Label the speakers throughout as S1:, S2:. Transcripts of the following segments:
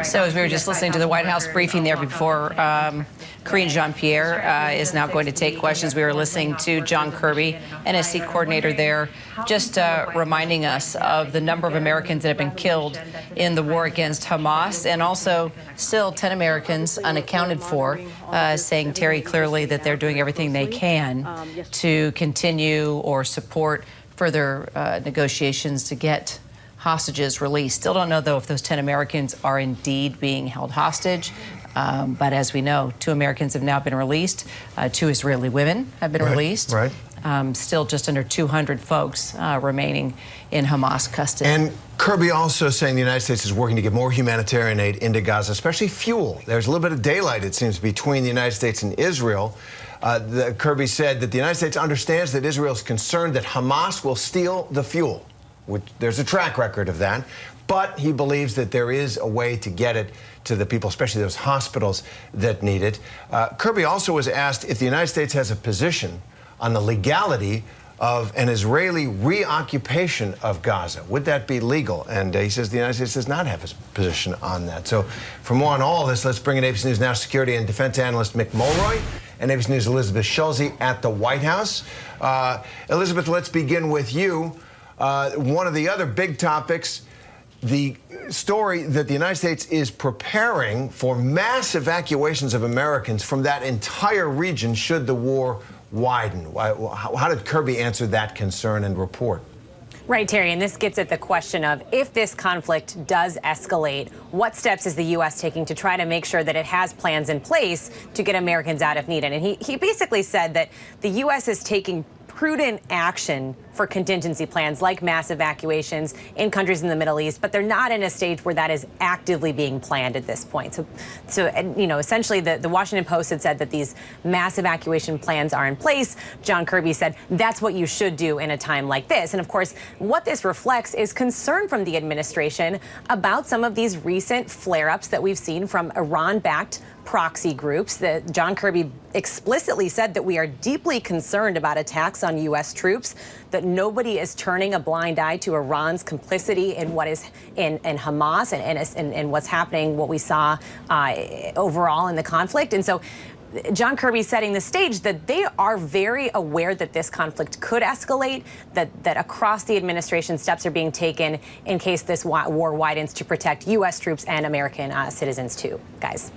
S1: So as we were just listening to the White House briefing there before, Karine Jean-Pierre is now going to take questions. We were listening to John Kirby, NSC coordinator there, just reminding us of the number of Americans that have been killed in the war against Hamas, and also still 10 Americans unaccounted for, saying, Terry, clearly that they're doing everything they can to continue or support further negotiations to get hostages released. Still don't know, though, if those 10 Americans are indeed being held hostage. But as we know, 2 Americans have now been released. 2 Israeli women have been released. Still just under 200 folks remaining in Hamas custody.
S2: And Kirby also saying the United States is working to get more humanitarian aid into Gaza, especially fuel. There's a little bit of daylight, it seems, between the United States and Israel. Kirby said that the United States understands that Israel is concerned that Hamas will steal the fuel. There's a track record of that, but he believes that there is a way to get it to the people, especially those hospitals that need it. Kirby also was asked if the United States has a position on the legality of an Israeli reoccupation of Gaza. Would that be legal? And he says the United States does not have a position on that. So for more on all this, let's bring in ABC News National Security and Defense Analyst Mick Mulroy and ABC News' Elizabeth Schulze at the White House. Elizabeth, let's begin with you. One of the other big topics, the story that the United States is preparing for mass evacuations of Americans from that entire region should the war widen. How did Kirby answer that concern and report?
S3: Right, Terry, and this gets at the question of if this conflict does escalate, what steps is the U.S. taking to try to make sure that it has plans in place to get Americans out if needed? And he basically said that the U.S. is taking prudent action for contingency plans like mass evacuations in countries in the Middle East, but they're not in a stage where that is actively being planned at this point. So you know, essentially the Washington Post had said that these mass evacuation plans are in place. John Kirby said that's what you should do in a time like this. And of course, what this reflects is concern from the administration about some of these recent flare-ups that we've seen from Iran-backed proxy groups. That John Kirby explicitly said that we are deeply concerned about attacks on U.S. troops, that nobody is turning a blind eye to Iran's complicity in what is in Hamas and what's happening, what we saw overall in the conflict. And so John Kirby setting the stage that they are very aware that this conflict could escalate, that across the administration steps are being taken in case this war widens to protect U.S. troops and American citizens too, guys.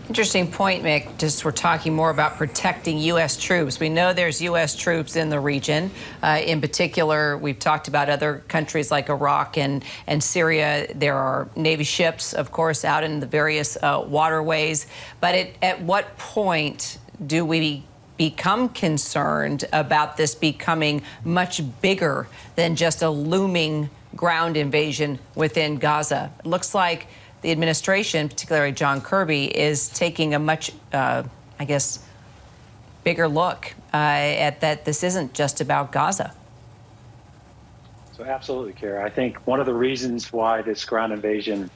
S1: Interesting point, Mick. Just we're talking more about protecting U.S. troops. We know there's U.S. troops in the region. In particular, we've talked about other countries like Iraq and Syria. There are Navy ships, of course, out in the various waterways. But at what point do we become concerned about this becoming much bigger than just a looming ground invasion within Gaza? It looks like the administration, particularly John Kirby, is taking a much, I guess, bigger look at that this isn't just about Gaza.
S4: So absolutely, Kara. I think one of the reasons why this ground invasion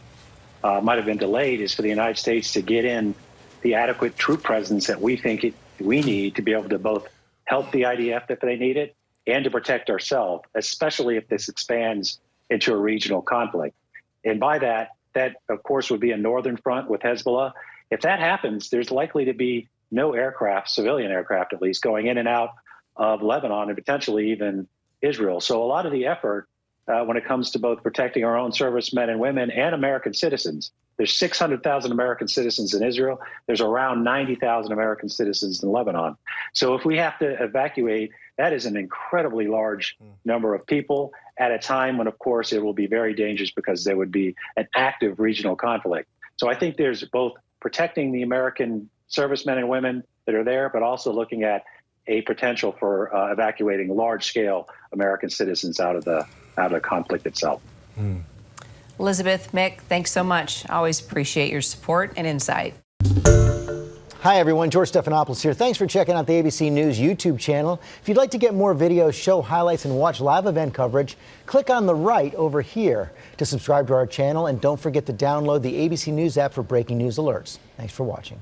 S4: might have been delayed is for the United States to get in the adequate troop presence that we think we need to be able to both help the IDF if they need it and to protect ourselves, especially if this expands into a regional conflict. And by that, of course, would be a northern front with Hezbollah. If that happens, there's likely to be no aircraft, civilian aircraft at least, going in and out of Lebanon and potentially even Israel. So a lot of the effort when it comes to both protecting our own servicemen and women and American citizens, there's 600,000 American citizens in Israel. There's around 90,000 American citizens in Lebanon. So if we have to evacuate, that is an incredibly large number of people at a time when, of course, it will be very dangerous because there would be an active regional conflict. So I think there's both protecting the American servicemen and women that are there, but also looking at a potential for evacuating large-scale American citizens out of the conflict itself.
S1: Elizabeth, Mick, thanks so much. Always appreciate your support and insight.
S5: Hi, everyone. George Stephanopoulos here. Thanks for checking out the ABC News YouTube channel. If you'd like to get more videos, show highlights, and watch live event coverage, click on the right over here to subscribe to our channel. And don't forget to download the ABC News app for breaking news alerts. Thanks for watching.